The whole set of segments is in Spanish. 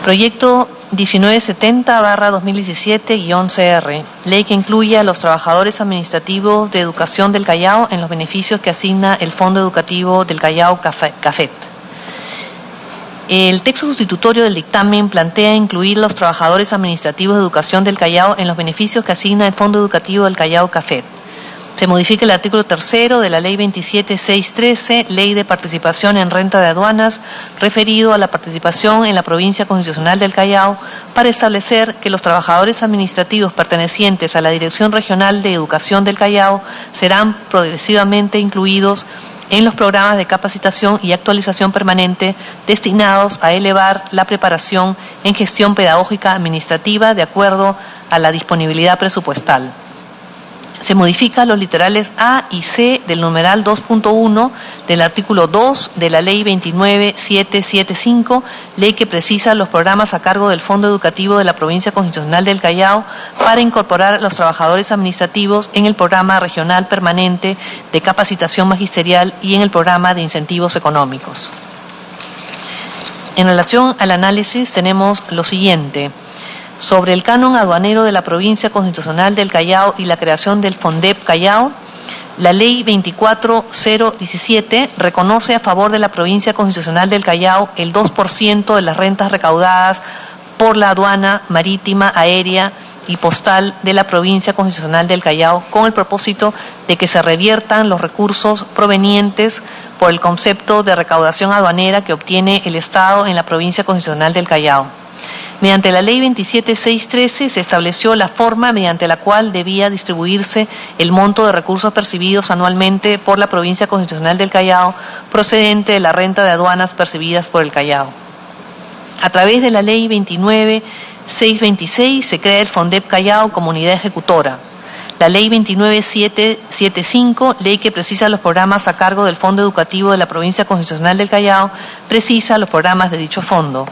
Proyecto 1970/2017-CR, ley que incluye a los trabajadores administrativos de educación del Callao en los beneficios que asigna el Fondo Educativo del Callao CAFET. El texto sustitutorio del dictamen plantea incluir a los trabajadores administrativos de educación del Callao en los beneficios que asigna el Fondo Educativo del Callao CAFET. Se modifica el artículo 3 de la Ley 27.613, Ley de Participación en Renta de Aduanas, referido a la participación en la Provincia Constitucional del Callao, para establecer que los trabajadores administrativos pertenecientes a la Dirección Regional de Educación del Callao serán progresivamente incluidos en los programas de capacitación y actualización permanente destinados a elevar la preparación en gestión pedagógica administrativa de acuerdo a la disponibilidad presupuestal. Se modifica los literales A y C del numeral 2.1 del artículo 2 de la Ley 29.775, ley que precisa los programas a cargo del Fondo Educativo de la Provincia Constitucional del Callao para incorporar a los trabajadores administrativos en el programa regional permanente de capacitación magisterial y en el programa de incentivos económicos. En relación al análisis tenemos lo siguiente. Sobre el canon aduanero de la Provincia Constitucional del Callao y la creación del FONDEP Callao, la Ley 24.017 reconoce a favor de la Provincia Constitucional del Callao el 2% de las rentas recaudadas por la aduana marítima, aérea y postal de la Provincia Constitucional del Callao con el propósito de que se reviertan los recursos provenientes por el concepto de recaudación aduanera que obtiene el Estado en la Provincia Constitucional del Callao. Mediante la Ley 27.613 se estableció la forma mediante la cual debía distribuirse el monto de recursos percibidos anualmente por la Provincia Constitucional del Callao procedente de la renta de aduanas percibidas por el Callao. A través de la Ley 29.626 se crea el FONDEP Callao como unidad ejecutora. La Ley 29.775, ley que precisa los programas a cargo del Fondo Educativo de la Provincia Constitucional del Callao, precisa los programas de dicho fondo.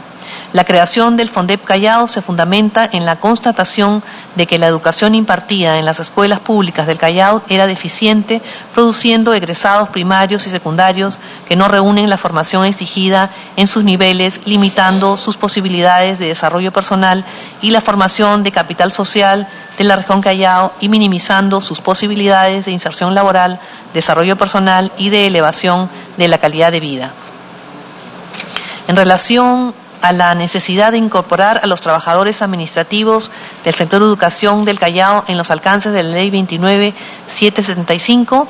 La creación del FONDEP Callao se fundamenta en la constatación de que la educación impartida en las escuelas públicas del Callao era deficiente, produciendo egresados primarios y secundarios que no reúnen la formación exigida en sus niveles, limitando sus posibilidades de desarrollo personal y la formación de capital social de la región Callao y minimizando sus posibilidades de inserción laboral, desarrollo personal y de elevación de la calidad de vida. En relación a la necesidad de incorporar a los trabajadores administrativos del sector educación del Callao en los alcances de la Ley 29.775,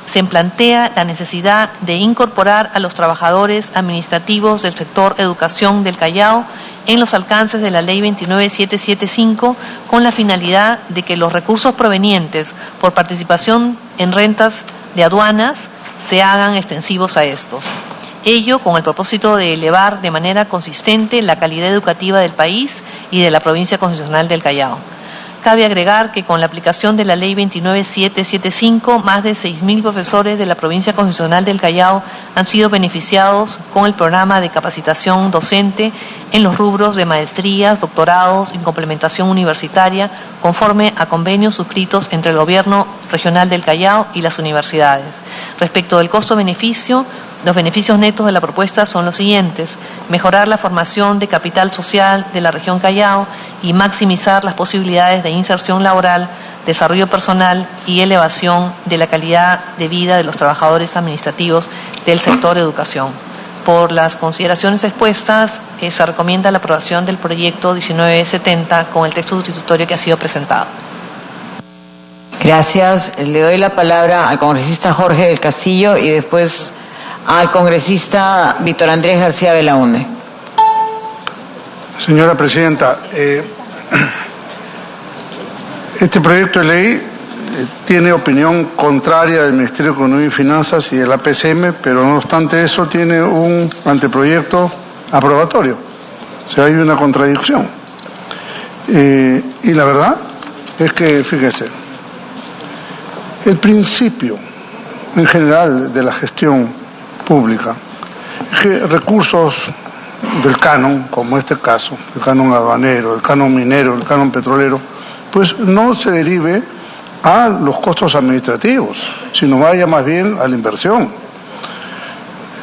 se plantea la necesidad de incorporar a los trabajadores administrativos del sector educación del Callao en los alcances de la Ley 29.775 con la finalidad de que los recursos provenientes por participación en rentas de aduanas se hagan extensivos a estos. Ello con el propósito de elevar de manera consistente la calidad educativa del país y de la Provincia Constitucional del Callao. Cabe agregar que con la aplicación de la Ley 29.775, más de 6.000 profesores de la Provincia Constitucional del Callao han sido beneficiados con el programa de capacitación docente en los rubros de maestrías, doctorados y complementación universitaria, conforme a convenios suscritos entre el Gobierno Regional del Callao y las universidades. Respecto del costo-beneficio, los beneficios netos de la propuesta son los siguientes: mejorar la formación de capital social de la región Callao y maximizar las posibilidades de inserción laboral, desarrollo personal y elevación de la calidad de vida de los trabajadores administrativos del sector educación. Por las consideraciones expuestas, se recomienda la aprobación del proyecto 1970 con el texto sustitutorio que ha sido presentado. Gracias. Le doy la palabra al congresista Jorge del Castillo y después al congresista Víctor Andrés García Belaunde. Señora Presidenta, este proyecto de ley tiene opinión contraria del Ministerio de Economía y Finanzas y del APCM, pero no obstante eso tiene un anteproyecto aprobatorio. O sea, hay una contradicción. Y la verdad es que, fíjese, el principio en general de la gestión pública es que recursos del canon, como este caso, el canon aduanero, el canon minero, el canon petrolero, pues no se derive a los costos administrativos, sino vaya más bien a la inversión.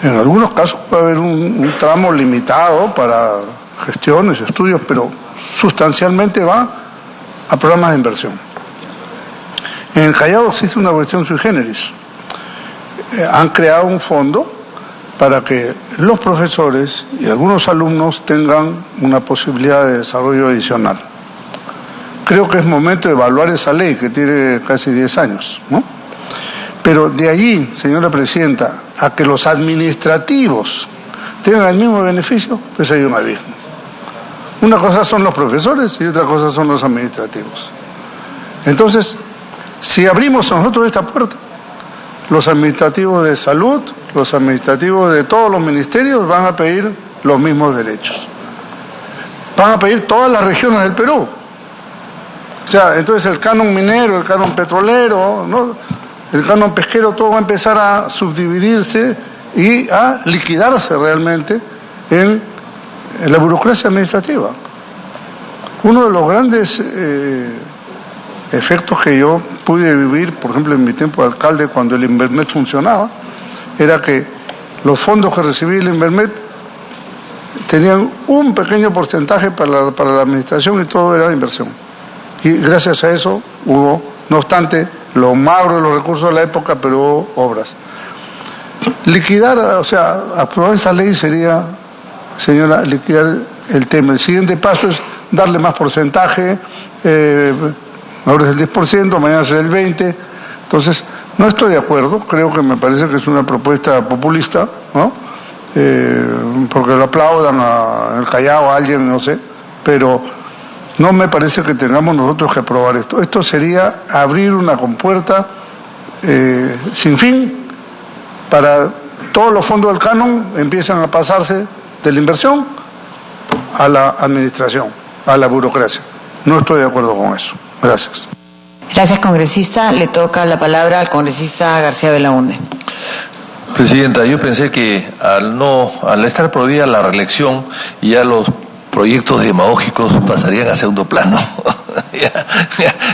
En algunos casos puede haber un tramo limitado para gestiones, estudios, pero sustancialmente va a programas de inversión. En el Callao existe una cuestión sui generis. Han creado un fondo para que los profesores y algunos alumnos tengan una posibilidad de desarrollo adicional. Creo que es momento de evaluar esa ley que tiene casi 10 años, ¿no? Pero de allí, señora Presidenta, a que los administrativos tengan el mismo beneficio, pues hay un abismo. Una cosa son los profesores y otra cosa son los administrativos. Entonces, si abrimos nosotros esta puerta, los administrativos de salud, los administrativos de todos los ministerios van a pedir los mismos derechos. Van a pedir todas las regiones del Perú. O sea, entonces el canon minero, el canon petrolero, ¿no?, el canon pesquero, todo va a empezar a subdividirse y a liquidarse realmente en la burocracia administrativa. Uno de los grandes efectos que yo pude vivir, por ejemplo, en mi tiempo de alcalde, cuando el Invermet funcionaba, era que los fondos que recibía el Invermet tenían un pequeño porcentaje para la administración y todo era inversión. Y gracias a eso hubo, no obstante, lo magro de los recursos de la época, pero hubo obras. Liquidar, o sea, aprobar esa ley sería, señora, liquidar el tema. El siguiente paso es darle más porcentaje, ahora es el 10%, mañana será el 20%. Entonces, no estoy de acuerdo, creo que me parece que es una propuesta populista, ¿no? Porque lo aplaudan en el Callao a alguien, no sé, pero no me parece que tengamos nosotros que aprobar esto. Esto sería abrir una compuerta sin fin para todos los fondos del canon empiezan a pasarse de la inversión a la administración, a la burocracia. No estoy de acuerdo con eso. Gracias. Gracias, congresista. Le toca la palabra al congresista García Belaúnde. Presidenta, yo pensé que al estar prohibida la reelección, ya los proyectos demagógicos pasarían a segundo plano.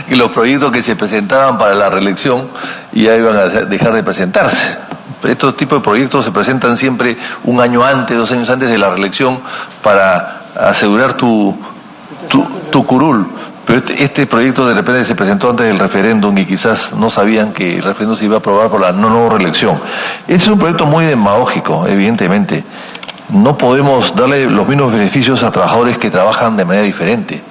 Y los proyectos que se presentaban para la reelección ya iban a dejar de presentarse. Estos tipos de proyectos se presentan siempre un año antes, 2 años antes de la reelección para asegurar tu curul. Pero este proyecto de repente se presentó antes del referéndum y quizás no sabían que el referéndum se iba a aprobar por la no reelección. Es un proyecto muy demagógico, evidentemente. No podemos darle los mismos beneficios a trabajadores que trabajan de manera diferente.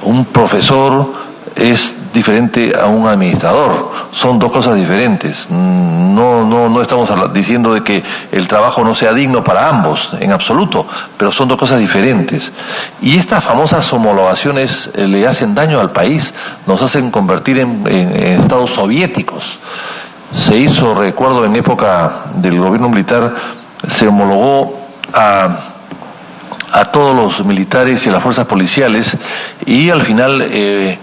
Un profesor es diferente a un administrador, son dos cosas diferentes. No estamos diciendo de que el trabajo no sea digno para ambos, en absoluto, pero son dos cosas diferentes. Y estas famosas homologaciones le hacen daño al país, nos hacen convertir en estados soviéticos. Se hizo, recuerdo, en época del gobierno militar, se homologó a todos los militares y a las fuerzas policiales y al final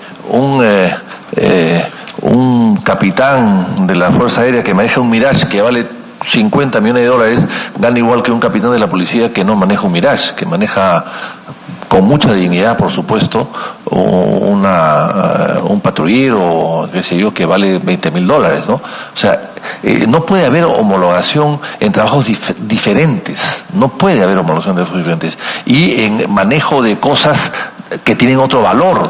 un capitán de la Fuerza Aérea que maneja un Mirage que vale 50 millones de dólares gana igual que un capitán de la policía que no maneja un Mirage, que maneja con mucha dignidad, por supuesto, un patrullero, qué sé yo, que vale $20,000, ¿no? O sea, no puede haber homologación en trabajos diferentes, no puede haber homologación de trabajos diferentes, y en manejo de cosas que tienen otro valor,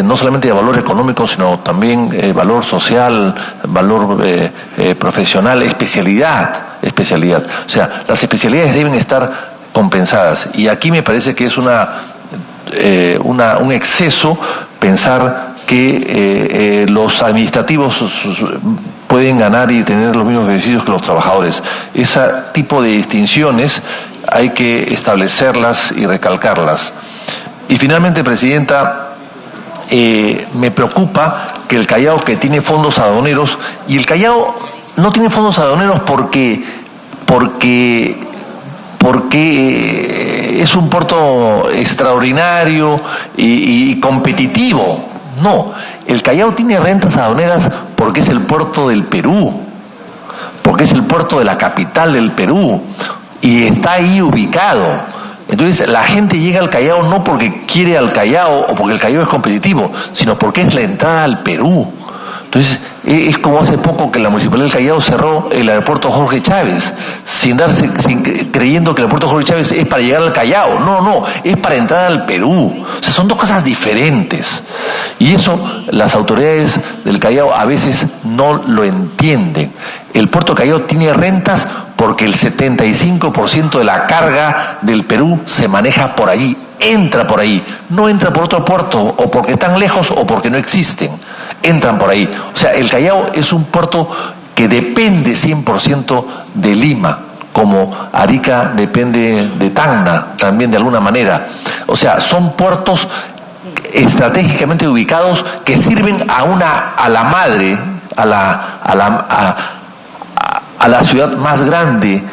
no solamente de valor económico, sino también valor social, valor profesional, especialidad. O sea, las especialidades deben estar compensadas, y aquí me parece que es un exceso pensar que los administrativos pueden ganar y tener los mismos beneficios que los trabajadores. Ese tipo de distinciones hay que establecerlas y recalcarlas. Y finalmente, Presidenta, me preocupa que el Callao, que tiene fondos aduaneros, y el Callao no tiene fondos aduaneros porque es un puerto extraordinario y competitivo. No, el Callao tiene rentas aduaneras porque es el puerto del Perú, porque es el puerto de la capital del Perú y está ahí ubicado. Entonces la gente llega al Callao no porque quiere al Callao o porque el Callao es competitivo, sino porque es la entrada al Perú. Entonces, es como hace poco que la Municipalidad del Callao cerró el aeropuerto Jorge Chávez, creyendo que el aeropuerto Jorge Chávez es para llegar al Callao. No, es para entrar al Perú. O sea, son dos cosas diferentes. Y eso las autoridades del Callao a veces no lo entienden. El puerto Callao tiene rentas porque el 75% de la carga del Perú se maneja por allí, entra por ahí, no entra por otro puerto, o porque están lejos o porque no existen, entran por ahí. O sea, el Callao es un puerto que depende 100% de Lima, como Arica depende de Tacna, también de alguna manera. O sea, son puertos estratégicamente ubicados que sirven a la madre, a la ciudad más grande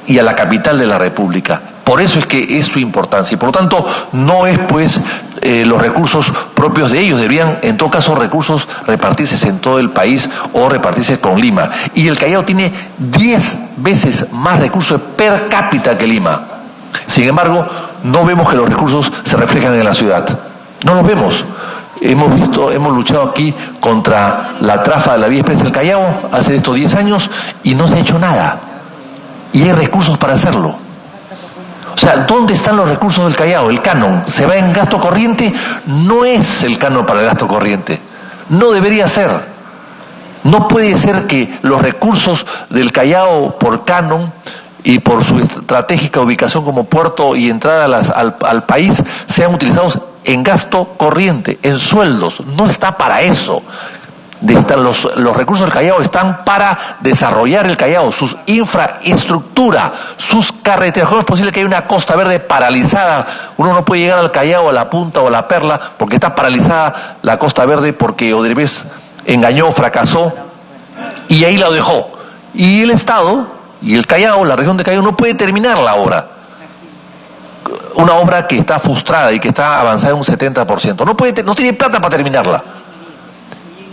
y a la capital de la República. Por eso es que es su importancia y por lo tanto no es pues los recursos propios de ellos, deberían en todo caso recursos repartirse en todo el país o repartirse con Lima. Y el Callao tiene 10 veces más recursos per cápita que Lima. Sin embargo, no vemos que los recursos se reflejan en la ciudad. No los vemos. Hemos luchado aquí contra la trafa de la vía expresa del Callao hace estos 10 años y no se ha hecho nada. Y hay recursos para hacerlo. O sea, ¿dónde están los recursos del Callao? El canon, ¿se va en gasto corriente? No es el canon para el gasto corriente. No debería ser. No puede ser que los recursos del Callao por canon y por su estratégica ubicación como puerto y entrada al país sean utilizados en gasto corriente, en sueldos. No está para eso. Los recursos del Callao están para desarrollar el Callao, sus infraestructura, sus carreteras. ¿Cómo es posible que haya una Costa Verde paralizada? Uno no puede llegar al Callao, a la Punta o a la Perla, porque está paralizada la Costa Verde, porque Odebrecht engañó, fracasó, y ahí la dejó. Y el Estado, y el Callao, la región de Callao, no puede terminar la obra. Una obra que está frustrada y que está avanzada en un 70%. No tiene plata para terminarla.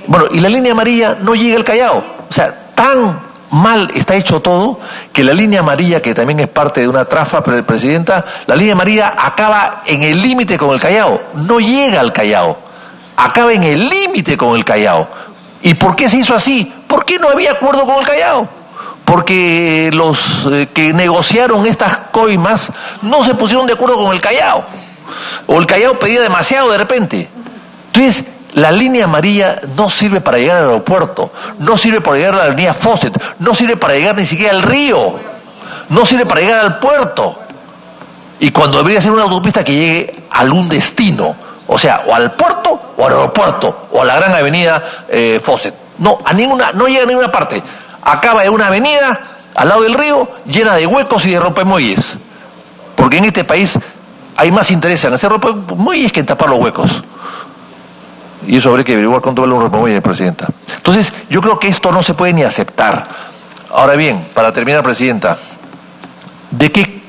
Bueno, y la línea amarilla no llega al Callao. O sea, tan mal está hecho todo que la línea amarilla, que también es parte de una trafa, presidenta, la línea amarilla acaba en el límite con el Callao. No llega al Callao. Acaba en el límite con el Callao. ¿Y por qué se hizo así? ¿Por qué no había acuerdo con el Callao? Porque los que negociaron estas coimas no se pusieron de acuerdo con el Callao. O el Callao pedía demasiado de repente. Entonces, la línea amarilla no sirve para llegar al aeropuerto, no sirve para llegar a la avenida Fawcett, no sirve para llegar ni siquiera al río, no sirve para llegar al puerto. Y cuando debería ser una autopista que llegue a algún destino, o sea, o al puerto, o al aeropuerto, o a la gran avenida Fawcett. No llega a ninguna parte. Acaba en una avenida al lado del río llena de huecos y de rompemuelles. Porque en este país hay más interés en hacer rompemuelles que en tapar los huecos. Y eso habría que averiguar cuánto vale un rompemuelle, Presidenta. Entonces, yo creo que esto no se puede ni aceptar. Ahora bien, para terminar, Presidenta,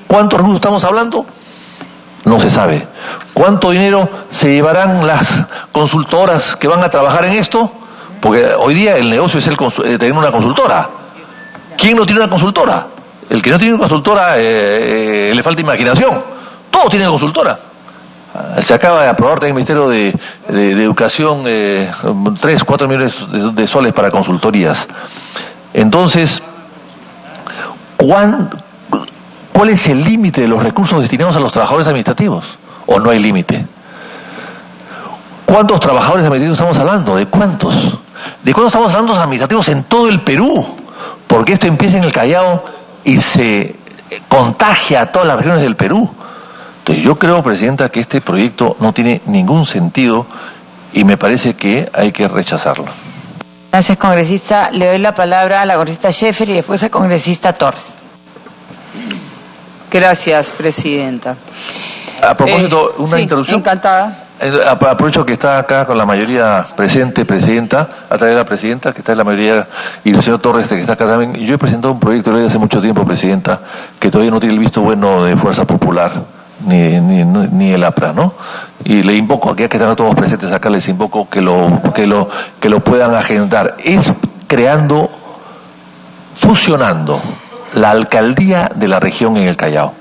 ¿cuántos recursos estamos hablando? No se sabe. ¿Cuánto dinero se llevarán las consultoras que van a trabajar en esto? Porque hoy día el negocio es tener una consultora. ¿Quién no tiene una consultora? El que no tiene una consultora le falta imaginación. Todos tienen consultora. Se acaba de aprobar también el Ministerio de Educación 3-4 millones de soles para consultorías. Entonces, ¿cuál es el límite de los recursos destinados a los trabajadores administrativos? ¿O no hay límite? ¿Cuántos trabajadores administrativos estamos hablando? ¿De cuántos? ¿De cuántos estamos hablando de administrativos en todo el Perú? Porque esto empieza en el Callao y se contagia a todas las regiones del Perú. Entonces yo creo, Presidenta, que este proyecto no tiene ningún sentido y me parece que hay que rechazarlo. Gracias, congresista. Le doy la palabra a la congresista Scheffer y después al congresista Torres. Gracias, Presidenta. A propósito, una interrupción. Encantada. Aprovecho que está acá con la mayoría presente, Presidenta, a través de la Presidenta, que está en la mayoría, y el señor Torres, que está acá también. Yo he presentado un proyecto de ley hace mucho tiempo, Presidenta, que todavía no tiene el visto bueno de Fuerza Popular, ni el APRA, ¿no? Y le invoco, aquí que están todos presentes acá, les invoco que lo puedan agendar. Es fusionando la alcaldía de la región en el Callao.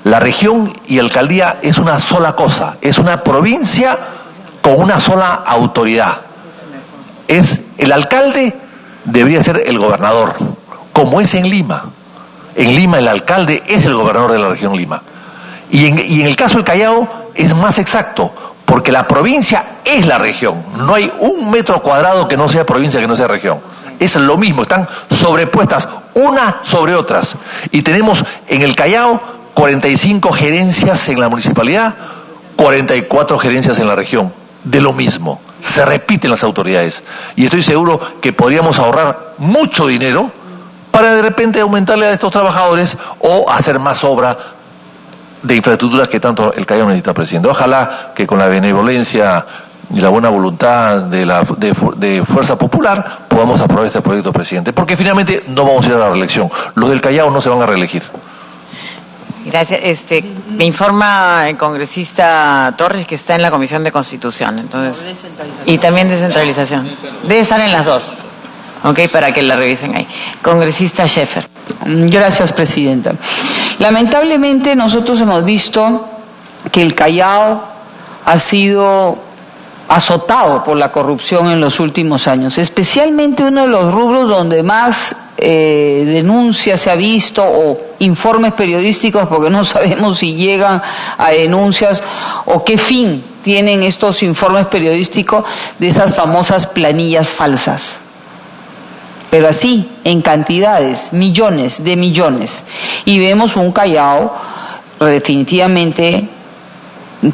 La región y alcaldía es una sola cosa, es una provincia con una sola autoridad. el alcalde debería ser el gobernador, como es en Lima. En Lima el alcalde es el gobernador de la región Lima. Y en el caso del Callao es más exacto, porque la provincia es la región. No hay un metro cuadrado que no sea provincia, que no sea región. Es lo mismo, están sobrepuestas una sobre otras. Y tenemos en el Callao 45 gerencias en la municipalidad, 44 gerencias en la región. De lo mismo, se repiten las autoridades. Y estoy seguro que podríamos ahorrar mucho dinero para de repente aumentarle a estos trabajadores o hacer más obra de infraestructuras que tanto el Callao necesita, presidente. Ojalá que con la benevolencia y la buena voluntad de Fuerza Popular podamos aprobar este proyecto, presidente, porque finalmente no vamos a ir a la reelección. Los del Callao no se van a reelegir. Gracias. Me informa el congresista Torres que está en la Comisión de Constitución, entonces, y también descentralización. Debe estar en las dos. Ok, para que la revisen ahí. Congresista Scheffer. Gracias, presidenta. Lamentablemente nosotros hemos visto que el Callao ha sido azotado por la corrupción en los últimos años, especialmente uno de los rubros donde más denuncias se ha visto o informes periodísticos, porque no sabemos si llegan a denuncias o qué fin tienen estos informes periodísticos de esas famosas planillas falsas. Pero así, en cantidades, millones de millones. Y vemos un Callao definitivamente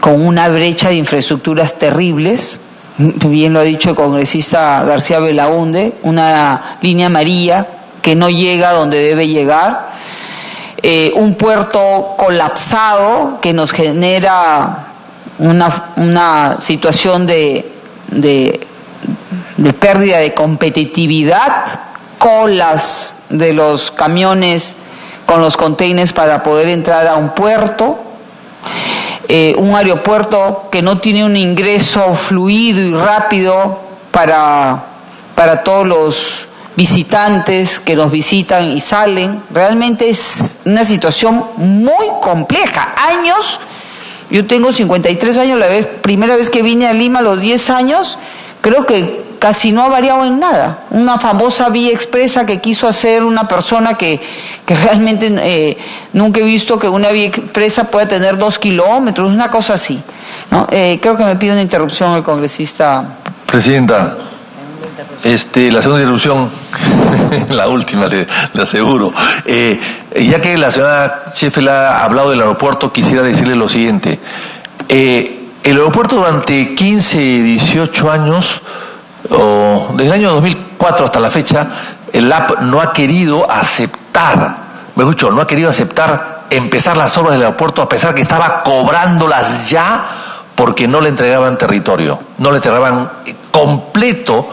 con una brecha de infraestructuras terribles, bien lo ha dicho el congresista García Belaúnde, una línea amarilla que no llega donde debe llegar, un puerto colapsado que nos genera una situación de pérdida de competitividad, colas de los camiones con los containers para poder entrar a un puerto, un aeropuerto que no tiene un ingreso fluido y rápido para todos los visitantes que nos visitan y salen. Realmente es una situación muy compleja. Años, yo tengo 53 años, primera vez que vine a Lima a los 10 años, creo que casi no ha variado en nada. Una famosa vía expresa que quiso hacer una persona que realmente nunca he visto que una vía expresa pueda tener 2 kilómetros, una cosa así, ¿no? Creo que me pide una interrupción el congresista. Presidenta, la segunda interrupción, la última, le aseguro. Ya que la señora Scheffer ha hablado del aeropuerto, quisiera decirle lo siguiente. El aeropuerto durante 15, 18 años, o desde el año 2004 hasta la fecha, el AP no ha querido aceptar, no ha querido aceptar empezar las obras del aeropuerto, a pesar que estaba cobrándolas ya, porque no le entregaban territorio, no le entregaban completo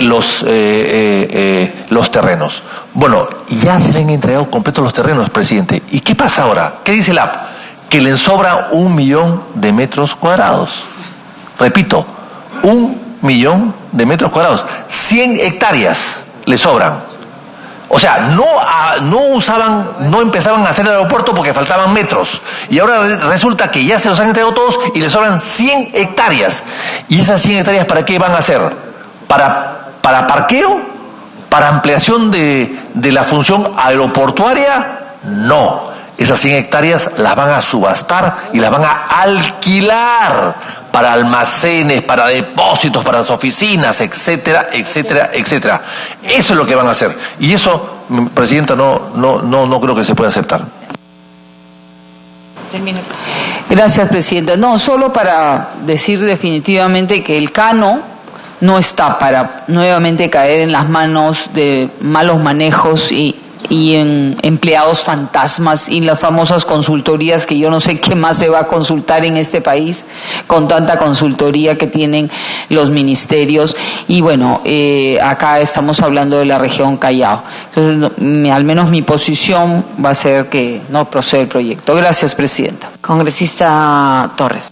los terrenos. Bueno, ya se le han entregado completos los terrenos, presidente. ¿Y qué pasa ahora? ¿Qué dice el AP? Que le sobra 1 millón de metros cuadrados. Repito, 1 millón de metros cuadrados. 100 hectáreas le sobran. O sea, no empezaban a hacer el aeropuerto porque faltaban metros. Y ahora resulta que ya se los han entregado todos y le sobran 100 hectáreas. ¿Y esas 100 hectáreas para qué van a ser? ¿Para parqueo? ¿Para ampliación de la función aeroportuaria? No. Esas 100 hectáreas las van a subastar y las van a alquilar para almacenes, para depósitos, para las oficinas, etcétera, etcétera, etcétera. Eso es lo que van a hacer. Y eso, presidenta, no creo que se pueda aceptar. Gracias, presidenta. No, solo para decir definitivamente que el Cano no está para nuevamente caer en las manos de malos manejos y en empleados fantasmas y las famosas consultorías, que yo no sé qué más se va a consultar en este país con tanta consultoría que tienen los ministerios. Y bueno, acá estamos hablando de la región Callao. Entonces, al menos mi posición va a ser que no procede el proyecto. Gracias, presidenta. Congresista Torres.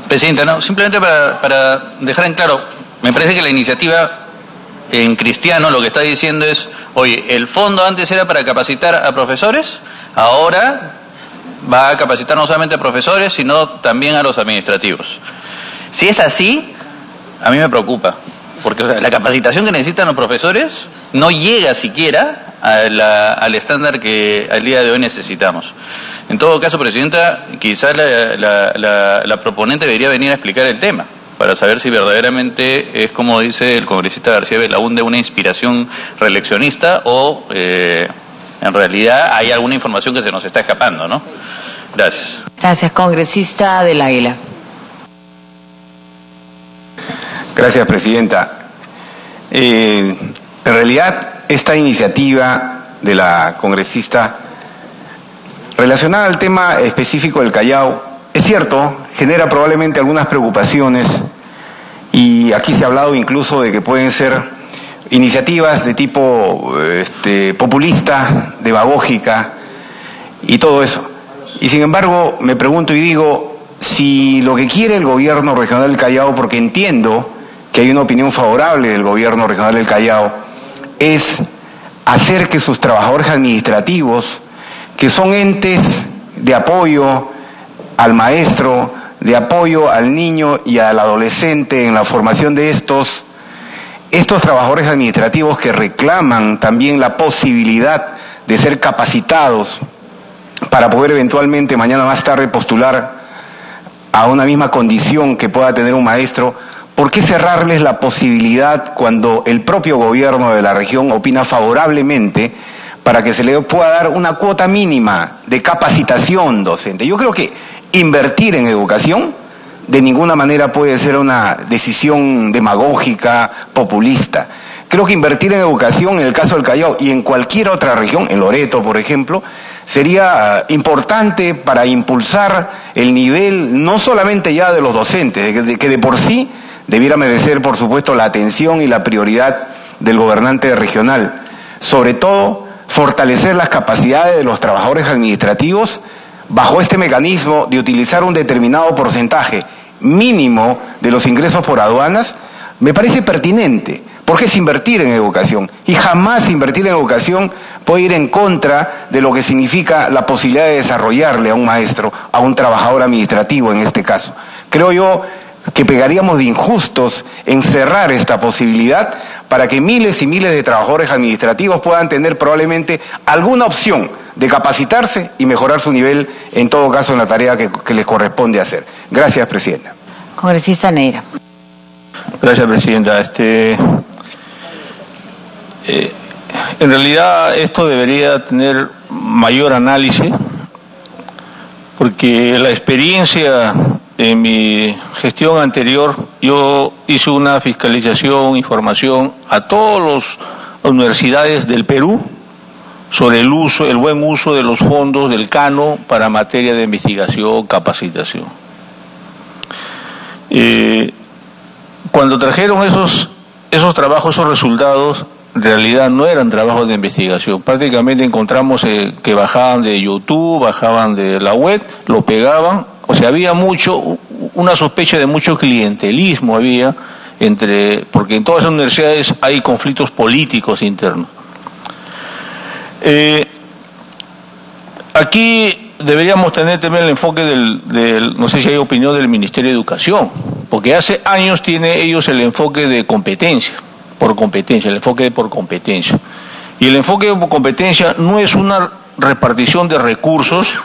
Presidenta, no, simplemente para dejar en claro, me parece que la iniciativa en cristiano lo que está diciendo es, oye, el fondo antes era para capacitar a profesores, ahora va a capacitar no solamente a profesores, sino también a los administrativos. Si es así, a mí me preocupa, porque o sea, la capacitación que necesitan los profesores no llega siquiera al estándar que al día de hoy necesitamos. En todo caso, Presidenta, quizás la proponente debería venir a explicar el tema, para saber si verdaderamente es, como dice el congresista García Belaúnde, una inspiración reeleccionista o en realidad hay alguna información que se nos está escapando, ¿no? Gracias. Gracias, congresista del Águila. Gracias, Presidenta. En realidad, esta iniciativa de la congresista relacionada al tema específico del Callao, es cierto, genera probablemente algunas preocupaciones y aquí se ha hablado incluso de que pueden ser iniciativas de tipo populista, demagógica y todo eso. Y sin embargo, me pregunto y digo, si lo que quiere el gobierno regional del Callao, porque entiendo que hay una opinión favorable del gobierno regional del Callao, es hacer que sus trabajadores administrativos, que son entes de apoyo al maestro, de apoyo al niño y al adolescente en la formación de estos trabajadores administrativos que reclaman también la posibilidad de ser capacitados para poder eventualmente mañana más tarde postular a una misma condición que pueda tener un maestro, ¿por qué cerrarles la posibilidad cuando el propio gobierno de la región opina favorablemente para que se le pueda dar una cuota mínima de capacitación docente? Yo creo que invertir en educación de ninguna manera puede ser una decisión demagógica, populista. Creo que invertir en educación en el caso del Callao y en cualquier otra región, en Loreto por ejemplo, sería importante para impulsar el nivel no solamente ya de los docentes, que de por sí debiera merecer por supuesto la atención y la prioridad del gobernante regional, sobre todo fortalecer las capacidades de los trabajadores administrativos bajo este mecanismo de utilizar un determinado porcentaje mínimo de los ingresos por aduanas, me parece pertinente, porque es invertir en educación, y jamás invertir en educación puede ir en contra de lo que significa la posibilidad de desarrollarle a un maestro, a un trabajador administrativo en este caso. Creo yo que pegaríamos de injustos en cerrar esta posibilidad para que miles y miles de trabajadores administrativos puedan tener probablemente alguna opción de capacitarse y mejorar su nivel, en todo caso en la tarea que les corresponde hacer. Gracias, Presidenta. Congresista Neira. Gracias, Presidenta. En realidad esto debería tener mayor análisis, porque la experiencia en mi gestión anterior, yo hice una fiscalización, información a todas las universidades del Perú sobre el buen uso de los fondos del CANO para materia de investigación, capacitación. Cuando trajeron esos trabajos, esos resultados, en realidad no eran trabajos de investigación. Prácticamente encontramos que bajaban de YouTube, bajaban de la web, lo pegaban. O sea, había una sospecha de mucho clientelismo porque en todas las universidades hay conflictos políticos internos. Aquí deberíamos tener también el enfoque no sé si hay opinión del Ministerio de Educación, porque hace años tiene ellos el enfoque de competencia, el enfoque por competencia. Y el enfoque por competencia no es una repartición de recursos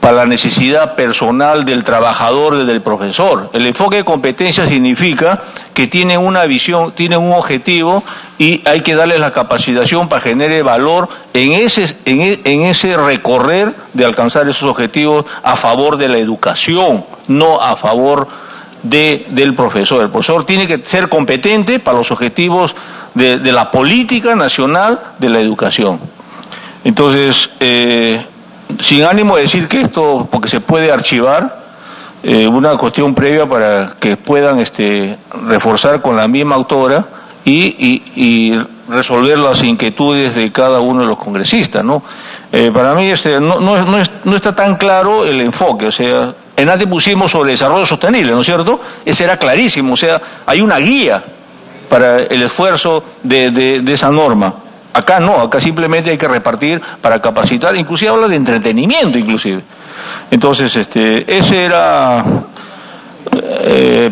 para la necesidad personal del trabajador, del profesor. El enfoque de competencia significa que tiene una visión, tiene un objetivo y hay que darles la capacitación para generar valor en ese recorrer de alcanzar esos objetivos a favor de la educación, no a favor del profesor. El profesor tiene que ser competente para los objetivos de la política nacional de la educación. Entonces, sin ánimo de decir que esto, porque se puede archivar, una cuestión previa para que puedan reforzar con la misma autora y resolver las inquietudes de cada uno de los congresistas, ¿no? Para mí no está tan claro el enfoque, o sea, en antes pusimos sobre desarrollo sostenible, ¿no es cierto? Ese era clarísimo, o sea, hay una guía para el esfuerzo de esa norma. Acá no, acá simplemente hay que repartir para capacitar, inclusive habla de entretenimiento inclusive. Entonces, ese era,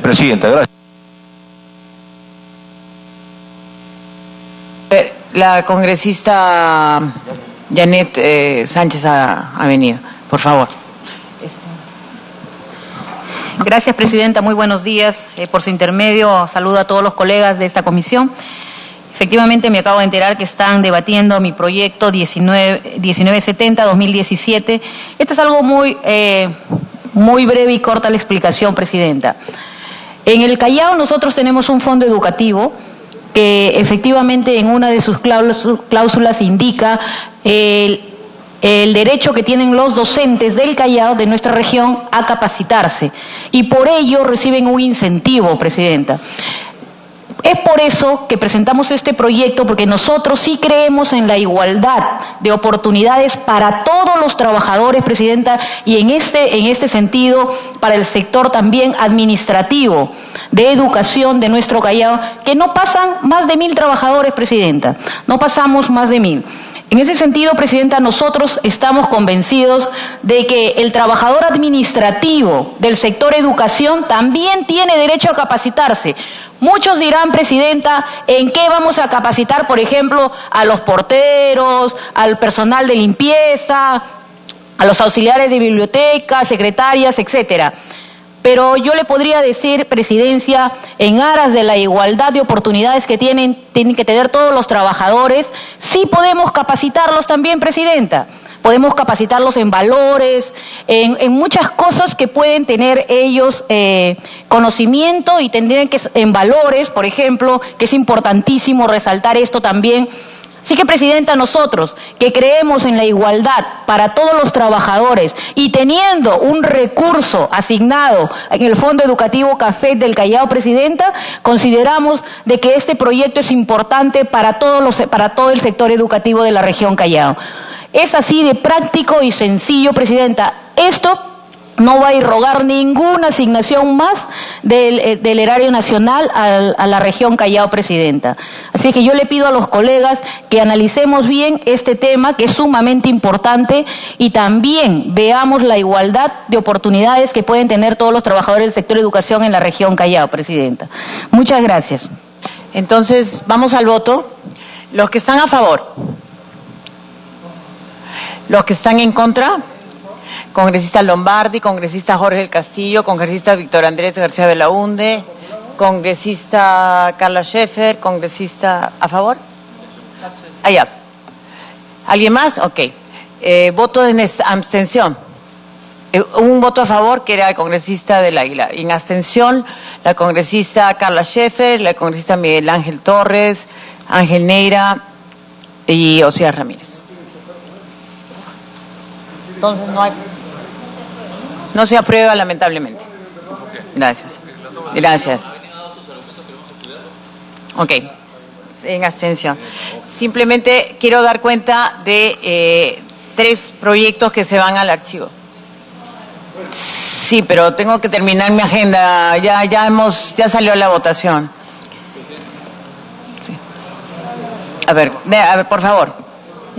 Presidenta, gracias. La congresista Janet Sánchez ha venido. Por favor. Gracias, presidenta. Muy buenos días. Por su intermedio, saludo a todos los colegas de esta comisión. Efectivamente, me acabo de enterar que están debatiendo mi proyecto 1970-2017. Esto es algo muy breve y corta la explicación, presidenta. En el Callao nosotros tenemos un fondo educativo que efectivamente en una de sus cláusulas indica el derecho que tienen los docentes del Callao, de nuestra región, a capacitarse. Y por ello reciben un incentivo, presidenta. Es por eso que presentamos este proyecto, porque nosotros sí creemos en la igualdad de oportunidades para todos los trabajadores, presidenta, y en este sentido para el sector también administrativo de educación de nuestro Callao, que no pasan más de 1.000 trabajadores, presidenta, no pasamos más de 1.000. En ese sentido, presidenta, nosotros estamos convencidos de que el trabajador administrativo del sector educación también tiene derecho a capacitarse. Muchos dirán, presidenta, ¿en qué vamos a capacitar, por ejemplo, a los porteros, al personal de limpieza, a los auxiliares de biblioteca, secretarias, etcétera? Pero yo le podría decir, presidencia, en aras de la igualdad de oportunidades que tienen que tener todos los trabajadores, sí podemos capacitarlos también, presidenta. Podemos capacitarlos en valores, en muchas cosas que pueden tener ellos conocimiento y tendrían que en valores, por ejemplo, que es importantísimo resaltar esto también. Así que, presidenta, nosotros que creemos en la igualdad para todos los trabajadores y teniendo un recurso asignado en el Fondo Educativo CAFET del Callao, presidenta, consideramos de que este proyecto es importante para todo el sector educativo de la región Callao. Es así de práctico y sencillo, presidenta. Esto no va a irrogar ninguna asignación más del erario nacional a la región Callao, presidenta. Así que yo le pido a los colegas que analicemos bien este tema, que es sumamente importante, y también veamos la igualdad de oportunidades que pueden tener todos los trabajadores del sector educación en la región Callao, presidenta. Muchas gracias. Entonces, vamos al voto. Los que están a favor. Los que están en contra. Congresista Lombardi, congresista Jorge del Castillo, congresista Víctor Andrés García Belaunde, congresista Carla Scheffer, congresista ¿a favor? Allá. ¿Alguien más? Ok. Voto en abstención. Un voto a favor, que era el congresista del Águila. En abstención, la congresista Carla Scheffer, la congresista Miguel Ángel Torres, Ángel Neira y Osías Ramírez. Entonces no se aprueba, lamentablemente. Gracias. Gracias. Ok. En abstención. Simplemente quiero dar cuenta de 3 proyectos que se van al archivo. Sí, pero tengo que terminar mi agenda. Ya salió la votación. Sí. A ver, por favor.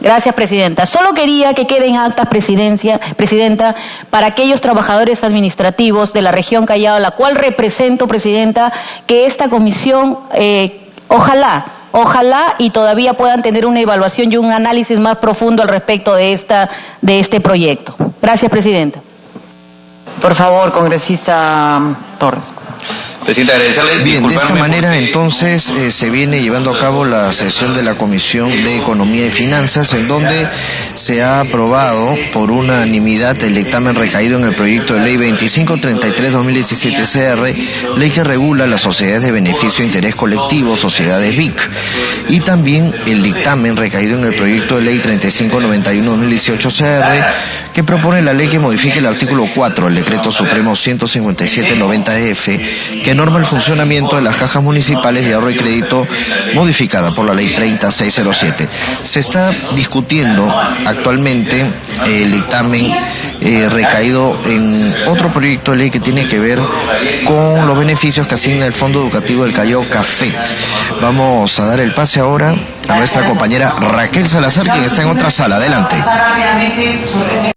Gracias, presidenta. Solo quería que queden actas, presidenta, para aquellos trabajadores administrativos de la región Callao, a la cual represento, presidenta, que esta comisión, ojalá y todavía puedan tener una evaluación y un análisis más profundo al respecto de este proyecto. Gracias, presidenta. Por favor, congresista Torres. Presidenta, agradecerle. Bien, de esta manera entonces se viene llevando a cabo la sesión de la Comisión de Economía y Finanzas, en donde se ha aprobado por unanimidad el dictamen recaído en el proyecto de ley 2533-2017 CR, ley que regula las sociedades de beneficio e interés colectivo, sociedades BIC, y también el dictamen recaído en el proyecto de ley 3591-2018 CR, que propone la ley que modifique el artículo 4 del Decreto Supremo 157-90F, que norma el funcionamiento de las cajas municipales de ahorro y crédito modificada por la ley 30607. Se está discutiendo actualmente el dictamen recaído en otro proyecto de ley que tiene que ver con los beneficios que asigna el Fondo Educativo del Callao CAFET. Vamos a dar el pase ahora a nuestra compañera Raquel Salazar, quien está en otra sala. Adelante.